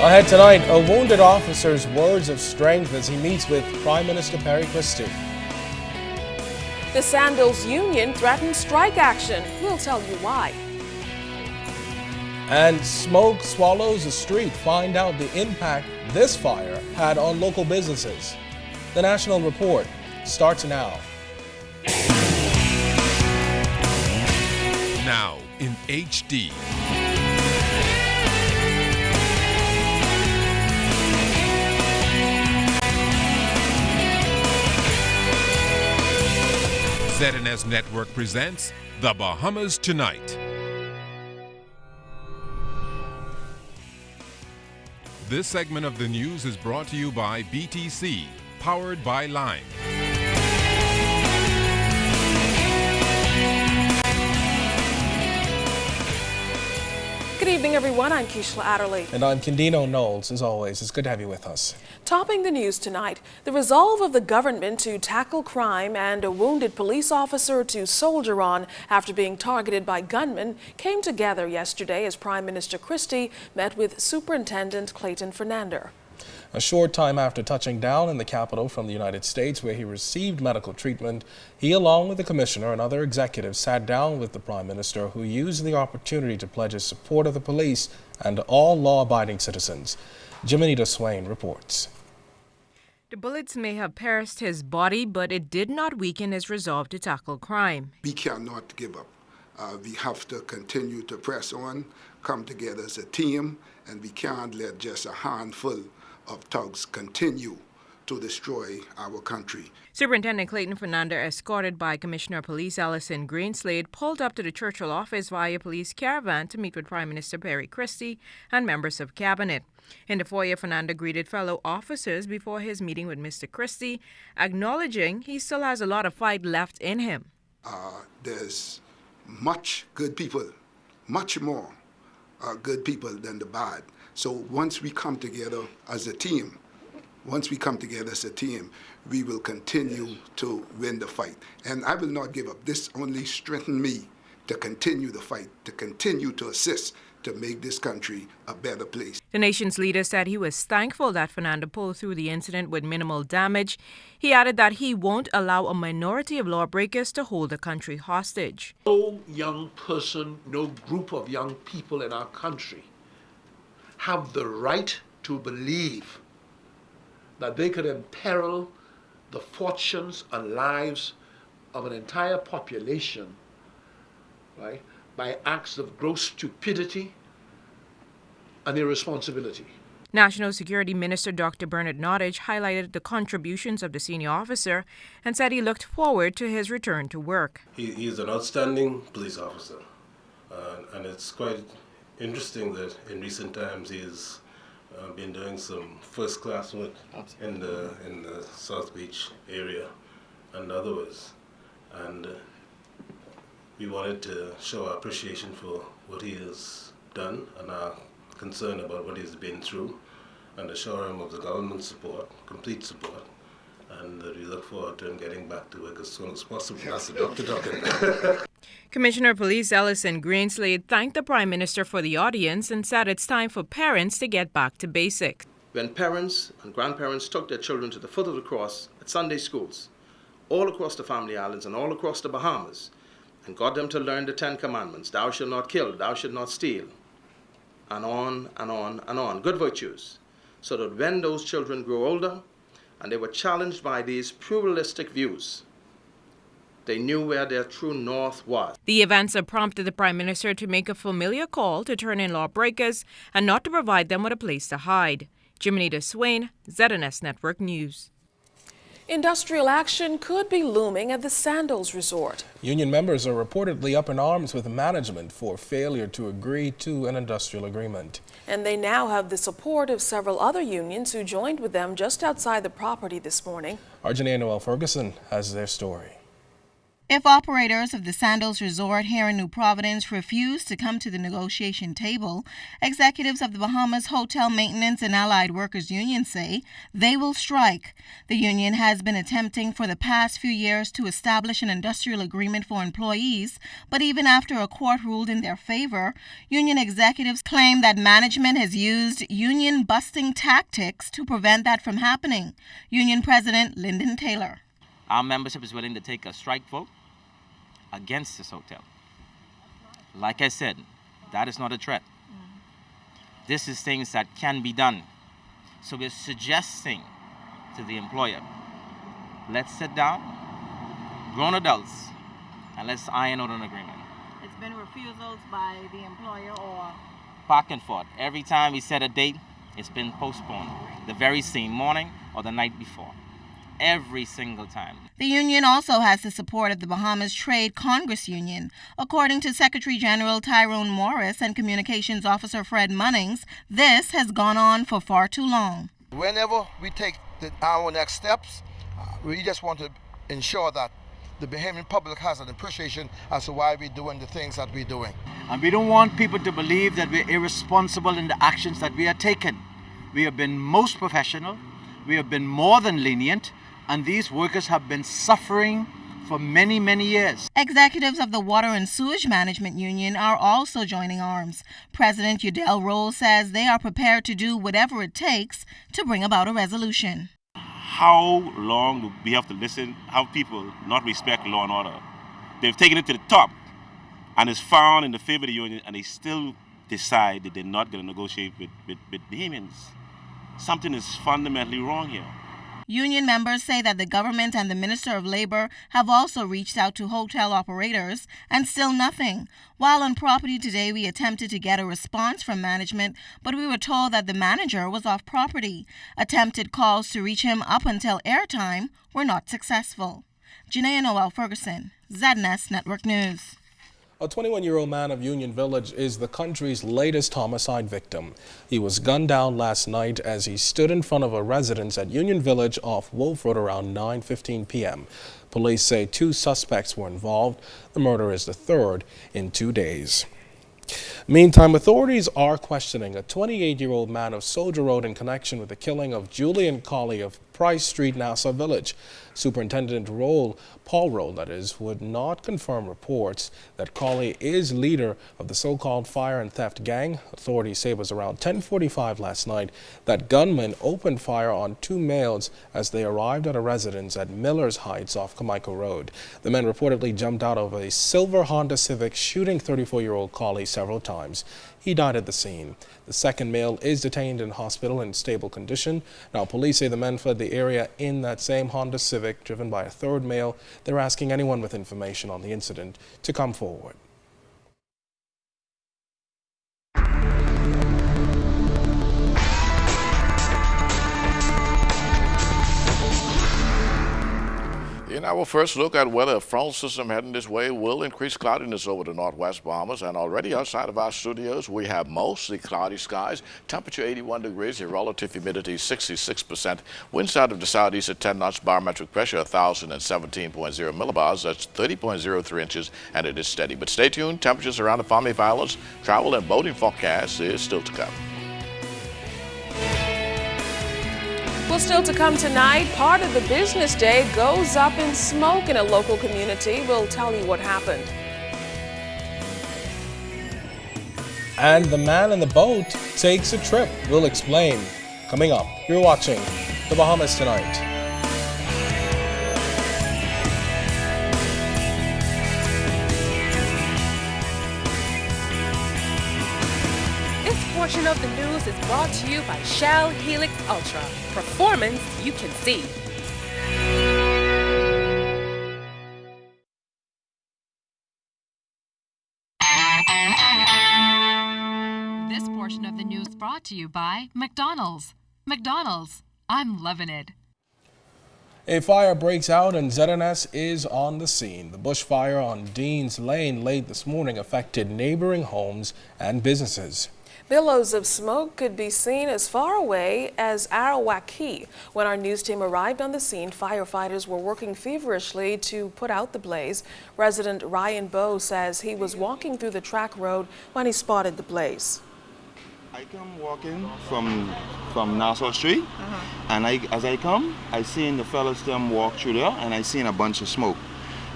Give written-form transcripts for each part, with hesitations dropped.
Ahead tonight, a wounded officer's words of strength as he meets with Prime Minister Perry Christie. The Sandals Union threatens strike action. We'll tell you why. And smoke swallows the street. Find out the impact this fire had on local businesses. The National Report starts now. Now in HD. ZNS Network presents The Bahamas Tonight. This segment of the news is brought to you by BTC, powered by Lime. Good evening, everyone. I'm Keishla Adderley. And I'm Kendino Knowles. As always, it's good to have you with us. Topping the news tonight, the resolve of the government to tackle crime and a wounded police officer to soldier on after being targeted by gunmen came together yesterday as Prime Minister Christie met with Superintendent Clayton Fernander. A short time after touching down in the capital from the United States, where he received medical treatment, he, along with the commissioner and other executives, sat down with the Prime Minister, who used the opportunity to pledge his support of the police and all law-abiding citizens. Jimenita Swain reports. The bullets may have pierced his body, but it did not weaken his resolve to tackle crime. We cannot give up. We have to continue to press on, come together as a team, and we can't let just a handful of thugs continue to destroy our country. Superintendent Clayton Fernander, escorted by Commissioner of Police Allison Greenslade, pulled up to the Churchill office via police caravan to meet with Prime Minister Perry Christie and members of cabinet. In the foyer, Fernander greeted fellow officers before his meeting with Mr. Christie, acknowledging he still has a lot of fight left in him. There's much good people, much more good people than the bad. So once we come together as a team, we will continue to win the fight. And I will not give up. This only strengthened me to continue the fight, to continue to assist, to make this country a better place. The nation's leader said he was thankful that Fernander pulled through the incident with minimal damage. He added that he won't allow a minority of lawbreakers to hold the country hostage. No young person, no group of young people in our country have the right to believe that they could imperil the fortunes and lives of an entire population, right, by acts of gross stupidity and irresponsibility. National Security Minister Dr. Bernard Nottage highlighted the contributions of the senior officer and said he looked forward to his return to work. He is an outstanding police officer, and it's quite interesting that in recent times he's been doing some first-class work in the South Beach area and others, and we wanted to show our appreciation for what he has done and our concern about what he's been through, and assure him of the government's support, complete support, and we look forward to him getting back to work as soon as possible. That's the doctor talking. Commissioner of Police Allison Greenslade thanked the Prime Minister for the audience and said it's time for parents to get back to basics. When parents and grandparents took their children to the foot of the cross at Sunday schools, all across the Family Islands and all across the Bahamas, and got them to learn the 10 Commandments, thou shalt not kill, thou shalt not steal, and on and on and on, good virtues, so that when those children grew older and they were challenged by these pluralistic views, they knew where their true north was. The events have prompted the Prime Minister to make a familiar call to turn in lawbreakers and not to provide them with a place to hide. Jimenita Swain, ZNS Network News. Industrial action could be looming at the Sandals Resort. Union members are reportedly up in arms with management for failure to agree to an industrial agreement. And they now have the support of several other unions who joined with them just outside the property this morning. Our Janelle Noel Ferguson has their story. If operators of the Sandals Resort here in New Providence refuse to come to the negotiation table, executives of the Bahamas Hotel Maintenance and Allied Workers Union say they will strike. The union has been attempting for the past few years to establish an industrial agreement for employees, but even after a court ruled in their favor, union executives claim that management has used union-busting tactics to prevent that from happening. Union President Lyndon Taylor. Our membership is willing to take a strike vote against this hotel. Like I said, that is not a threat. This is things that can be done. So we're suggesting to the employer, let's sit down, grown adults, and let's iron out an agreement. It's been refusals by the employer or? Back and forth. Every time we set a date, it's been postponed. The very same morning or the night before. Every single time. The union also has the support of the Bahamas Trade Congress Union. According to Secretary General Tyrone Morris and Communications Officer Fred Munnings, this has gone on for far too long. Whenever we take our next steps, we just want to ensure that the Bahamian public has an appreciation as to why we're doing the things that we're doing. And we don't want people to believe that we're irresponsible in the actions that we are taking. We have been most professional, we have been more than lenient, and these workers have been suffering for many, many years. Executives of the Water and Sewage Management Union are also joining arms. President Udell Roll says they are prepared to do whatever it takes to bring about a resolution. How long do we have to listen, how people not respect law and order? They've taken it to the top, and it's found in the favor of the union, and they still decide that they're not going to negotiate with Bahamians. Something is fundamentally wrong here. Union members say that the government and the Minister of Labor have also reached out to hotel operators, and still nothing. While on property today, we attempted to get a response from management, but we were told that the manager was off property. Attempted calls to reach him up until airtime were not successful. Janaea Noel Ferguson, ZNS Network News. A 21-year-old man of Union Village is the country's latest homicide victim. He was gunned down last night as he stood in front of a residence at Union Village off Wolf Road around 9:15 p.m. Police say 2 suspects were involved. The murder is the 3rd in 2 days. Meantime, authorities are questioning a 28-year-old man of Soldier Road in connection with the killing of Julian Colley of Price Street, Nassau Village. Superintendent Paul Roll, would not confirm reports that Colley is leader of the so-called fire and theft gang. Authorities say it was around 10:45 last night that gunmen opened fire on 2 males as they arrived at a residence at Miller's Heights off Carmichael Road. The men reportedly jumped out of a silver Honda Civic, shooting 34-year-old Colley several times. He died at the scene. The second male is detained in hospital in stable condition. Now, police say the men fled the area in that same Honda Civic, driven by a 3rd male. They're asking anyone with information on the incident to come forward. In our first look at weather, a frontal system heading this way will increase cloudiness over the northwest Bahamas, and already outside of our studios we have mostly cloudy skies. Temperature 81 degrees, your relative humidity 66%. Winds out of the southeast at 10 knots, barometric pressure 1,017.0 millibars, that's 30.03 inches, and it is steady. But stay tuned, temperatures around the Palm Leaf Islands, travel and boating forecast is still to come. Well, still to come tonight, part of the business day goes up in smoke in a local community. We'll tell you what happened. And the man in the boat takes a trip. We'll explain. Coming up, you're watching The Bahamas Tonight. Portion of the news is brought to you by Shell Helix Ultra. Performance you can see. This portion of the news brought to you by McDonald's. McDonald's, I'm loving it. A fire breaks out and ZNS is on the scene. The bushfire on Dean's Lane late this morning affected neighboring homes and businesses. Billows of smoke could be seen as far away as Arawaki. When our news team arrived on the scene, firefighters were working feverishly to put out the blaze. Resident Ryan Bowe says he was walking through the track road when he spotted the blaze. I come walking from Nassau Street, and as I come, I seen the fellas them walk through there, and I seen a bunch of smoke.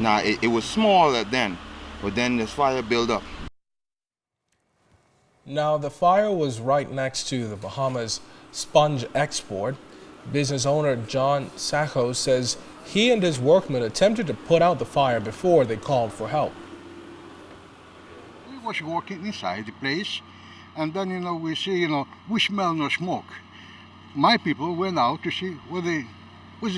Now, it was smaller then, but then this fire built up. Now, the fire was right next to the Bahamas sponge export. Business owner John Sacho says he and his workmen attempted to put out the fire before they called for help. We was working inside the place, and then, we see, we smell no smoke. My people went out to see where the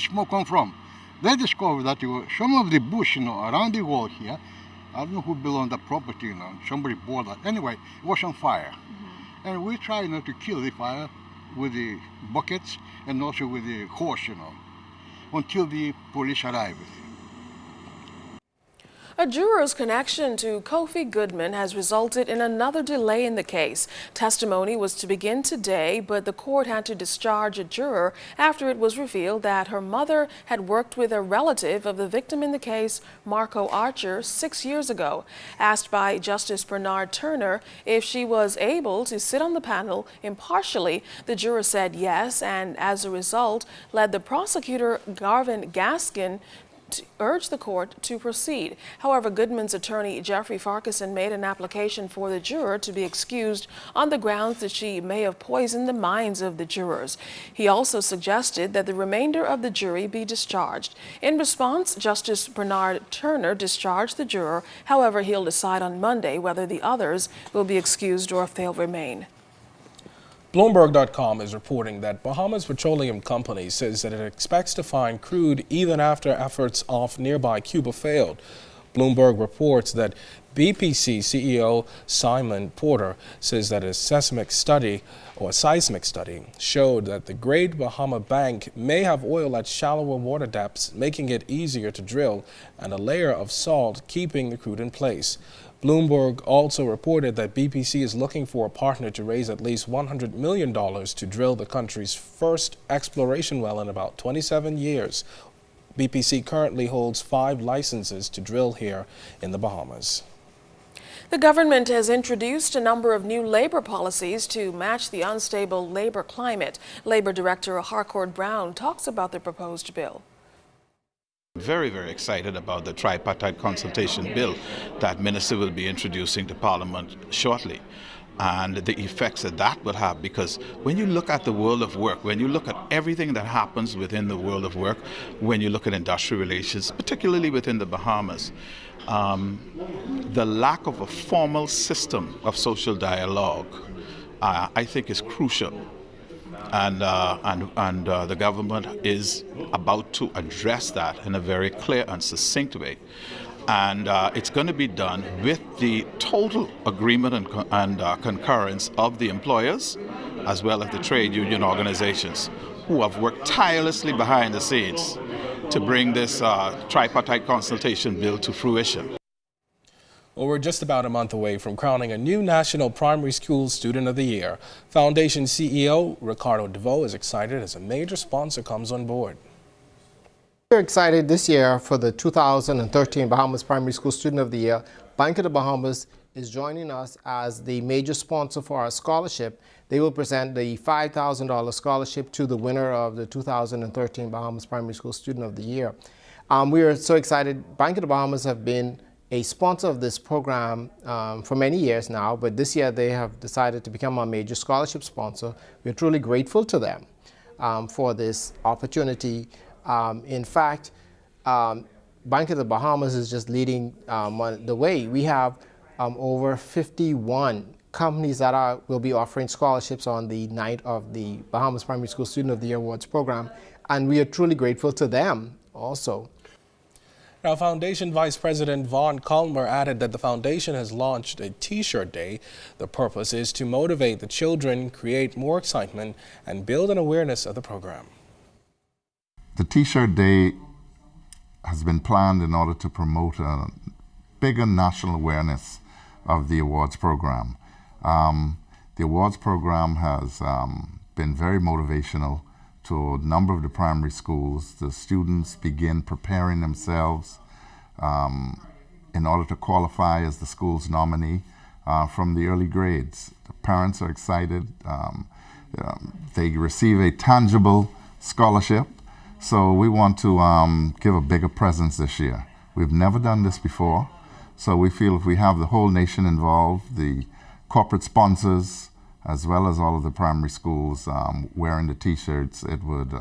smoke come from. They discovered that some of the bush, around the wall here, I don't know who built on the property, somebody bought that. Anyway, it was on fire. And we tried to kill the fire with the buckets and also with the hose, until the police arrived. A juror's connection to Kofi Goodman has resulted in another delay in the case. Testimony was to begin today, but the court had to discharge a juror after it was revealed that her mother had worked with a relative of the victim in the case, Marco Archer, 6 years ago. Asked by Justice Bernard Turner if she was able to sit on the panel impartially, the juror said yes, and as a result led the prosecutor, Garvin Gaskin, urged the court to proceed. However, Goodman's attorney, Jeffrey Farquharson, made an application for the juror to be excused on the grounds that she may have poisoned the minds of the jurors. He also suggested that the remainder of the jury be discharged. In response, Justice Bernard Turner discharged the juror. However, he'll decide on Monday whether the others will be excused or if they'll remain. Bloomberg.com is reporting that Bahamas Petroleum Company says that it expects to find crude even after efforts off nearby Cuba failed. Bloomberg reports that BPC CEO Simon Porter says that a seismic study showed that the Great Bahama Bank may have oil at shallower water depths, making it easier to drill, and a layer of salt keeping the crude in place. Bloomberg also reported that BPC is looking for a partner to raise at least $100 million to drill the country's first exploration well in about 27 years. BPC currently holds 5 licenses to drill here in the Bahamas. The government has introduced a number of new labor policies to match the unstable labor climate. Labor Director Harcourt Brown talks about the proposed bill. Very, very excited about the tripartite consultation bill that Minister will be introducing to Parliament shortly, and the effects that that will have, because when you look at the world of work, when you look at everything that happens within the world of work, when you look at industrial relations, particularly within the Bahamas, the lack of a formal system of social dialogue, I think, is crucial. And the government is about to address that in a very clear and succinct way. And it's going to be done with the total agreement and concurrence of the employers, as well as the trade union organizations, who have worked tirelessly behind the scenes to bring this tripartite consultation bill to fruition. Well, we're just about a month away from crowning a new National Primary School Student of the Year. Foundation CEO Ricardo DeVoe is excited as a major sponsor comes on board. We're excited this year for the 2013 Bahamas Primary School Student of the Year. Bank of the Bahamas is joining us as the major sponsor for our scholarship. They will present the $5,000 scholarship to the winner of the 2013 Bahamas Primary School Student of the Year. We are so excited. Bank of the Bahamas have been a sponsor of this program for many years now, but this year they have decided to become our major scholarship sponsor. We're truly grateful to them for this opportunity. In fact, Bank of the Bahamas is just leading the way. We have over 51 companies that will be offering scholarships on the night of the Bahamas Primary School Student of the Year Awards program, and we are truly grateful to them also. Now, Foundation Vice President Vaughn Culmer added that the foundation has launched a T-shirt day. The purpose is to motivate the children, create more excitement, and build an awareness of the program. The T-shirt day has been planned in order to promote a bigger national awareness of the awards program. The awards program has been very motivational to a number of the primary schools. The students begin preparing themselves in order to qualify as the school's nominee from the early grades. The parents are excited. They receive a tangible scholarship. So we want to give a bigger presence this year. We've never done this before. So we feel if we have the whole nation involved, the corporate sponsors, as well as all of the primary schools wearing the T-shirts, it would...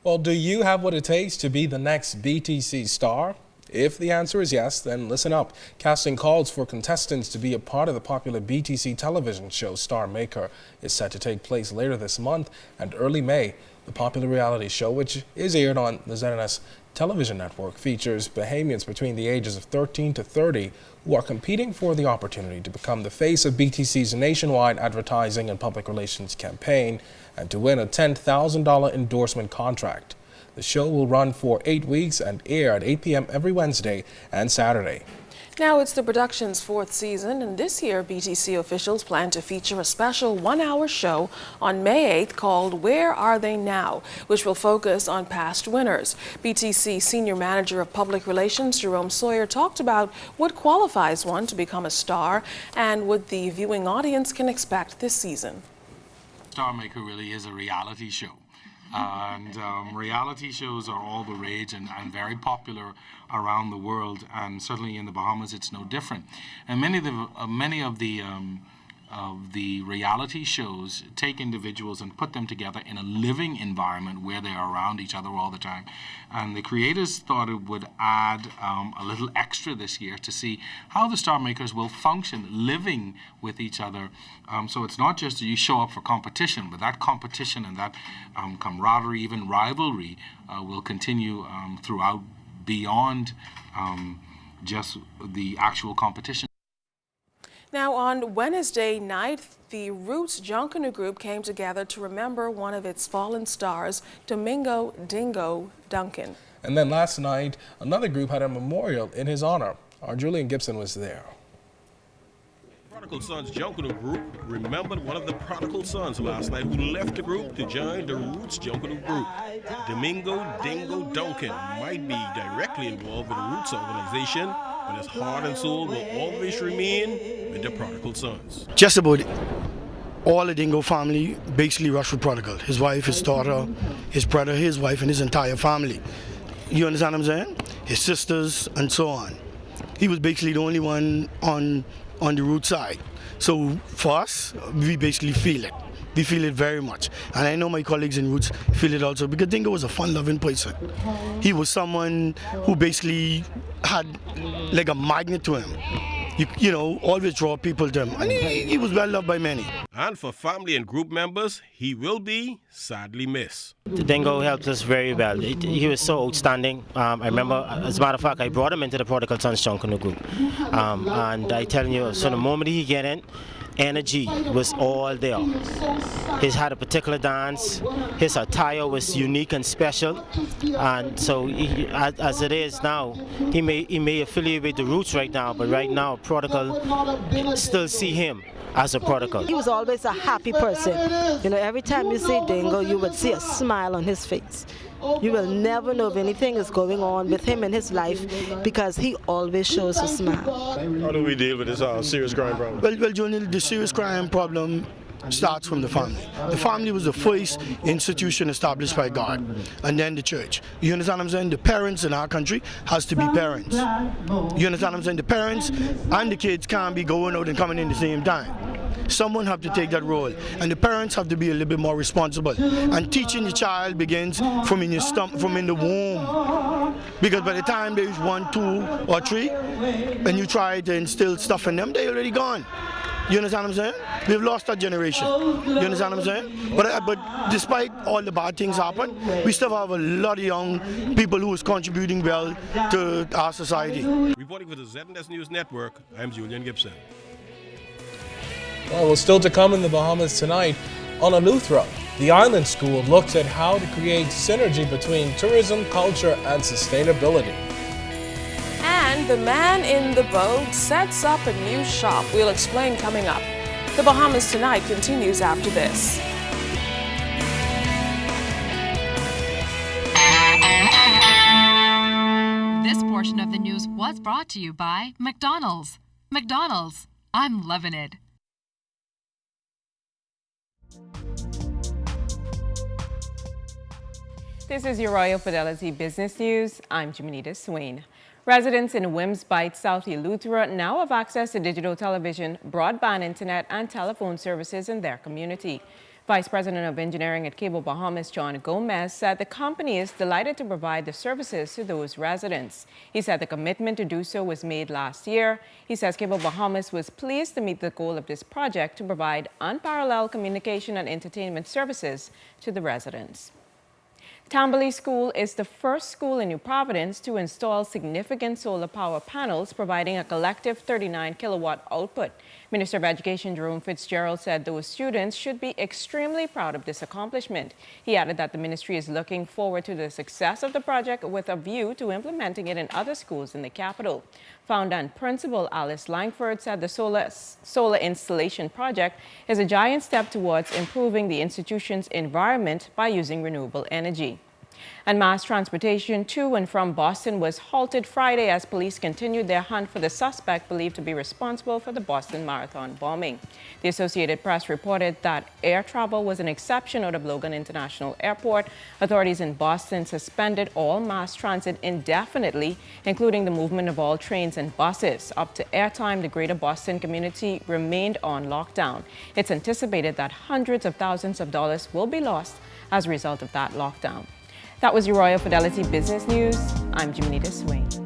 Well, do you have what it takes to be the next BTC star? If the answer is yes, then listen up. Casting calls for contestants to be a part of the popular BTC television show Star Maker is set to take place later this month and early May. The popular reality show, which is aired on the ZNS television network, features Bahamians between the ages of 13 to 30 who are competing for the opportunity to become the face of BTC's nationwide advertising and public relations campaign and to win a $10,000 endorsement contract. The show will run for 8 weeks and air at 8 p.m. every Wednesday and Saturday. Now it's the production's 4th season, and this year BTC officials plan to feature a special 1-hour show on May 8th called Where Are They Now?, which will focus on past winners. BTC Senior Manager of Public Relations Jerome Sawyer talked about what qualifies one to become a star and what the viewing audience can expect this season. Star Maker really is a reality show. And reality shows are all the rage and very popular around the world, and certainly in the Bahamas it's no different. And many of the reality shows take individuals and put them together in a living environment where they are around each other all the time. And the creators thought it would add a little extra this year to see how the Star Makers will function living with each other. So it's not just you show up for competition, but that competition and that camaraderie, even rivalry, will continue throughout beyond just the actual competition. Now on Wednesday night, the Roots Junkanoo Group came together to remember one of its fallen stars, Domingo Dingo Duncan. And then last night, another group had a memorial in his honor. Our Julian Gibson was there. Prodigal Sons Junkanoo Group remembered one of the prodigal sons last night who left the group to join the Roots Junkanoo Group. Domingo Dingo Duncan might be directly involved with the Roots organization, but his heart and soul will always remain with the Prodigal Sons. Just about all the Dingo family basically rushed with Prodigal. His wife, his daughter, his brother, his wife, and his entire family. You understand what I'm saying? His sisters and so on. He was basically the only one on the Root side. So for us, we basically feel it. We feel it very much. And I know my colleagues in Roots feel it also, because Dingo was a fun-loving person. He was someone who basically had like a magnet to him. You know, always draw people to him. And he was well loved by many. And for family and group members, he will be sadly missed. Dingo helped us very well. He was so outstanding. I remember, as a matter of fact, I brought him into the Prodigal Sons Junkanoo Group. And I tell you, so the moment he get in, energy was all there. He had a particular dance. His attire was unique and special. And so, as it is now, he may affiliate with the Roots right now, but right now, Prodigal still see him as a prodigal. He was always a happy person. You know, every time you see Dingo, you would see a smile on his face. You will never know if anything is going on with him in his life because he always shows a smile. How do we deal with this serious crime problem? Well, Junior, the serious crime problem starts from the family. The family was the first institution established by God, and then the church. You understand what I'm saying? The parents in our country has to be parents. You understand what I'm saying? The parents and the kids can't be going out and coming in the same time. Someone have to take that role, and the parents have to be a little bit more responsible. And teaching the child begins from in the womb, because by the time there's 1, 2, or 3, and you try to instill stuff in them, they're already gone. You understand what I'm saying? We've lost that generation. You understand what I'm saying? But despite all the bad things happen, we still have a lot of young people who is contributing well to our society. Reporting for the ZNS News Network, I'm Julian Gibson. Well, still to come in the Bahamas tonight, on Eleuthera, the island school looks at how to create synergy between tourism, culture, and sustainability. And And the man in the boat sets up a new shop. We'll explain coming up. The Bahamas Tonight continues after this. This portion of the news was brought to you by McDonald's. McDonald's, I'm loving it. This is your Royal Fidelity Business News. I'm Jimenita Swain. Residents in Wims Bight, South Eleuthera now have access to digital television, broadband internet, and telephone services in their community. Vice President of Engineering at Cable Bahamas, John Gomez, said the company is delighted to provide the services to those residents. He said the commitment to do so was made last year. He says Cable Bahamas was pleased to meet the goal of this project to provide unparalleled communication and entertainment services to the residents. Tambalea School is the first school in New Providence to install significant solar power panels, providing a collective 39 kilowatt output. Minister of Education Jerome Fitzgerald said those students should be extremely proud of this accomplishment. He added that the ministry is looking forward to the success of the project with a view to implementing it in other schools in the capital. Founder and principal Alice Langford said the solar installation project is a giant step towards improving the institution's environment by using renewable energy. And mass transportation to and from Boston was halted Friday as police continued their hunt for the suspect believed to be responsible for the Boston Marathon bombing. The Associated Press reported that air travel was an exception out of Logan International Airport. Authorities in Boston suspended all mass transit indefinitely, including the movement of all trains and buses. Up to airtime, the greater Boston community remained on lockdown. It's anticipated that hundreds of thousands of dollars will be lost as a result of that lockdown. That was your Royal Fidelity Business News. I'm Jimenita Swain.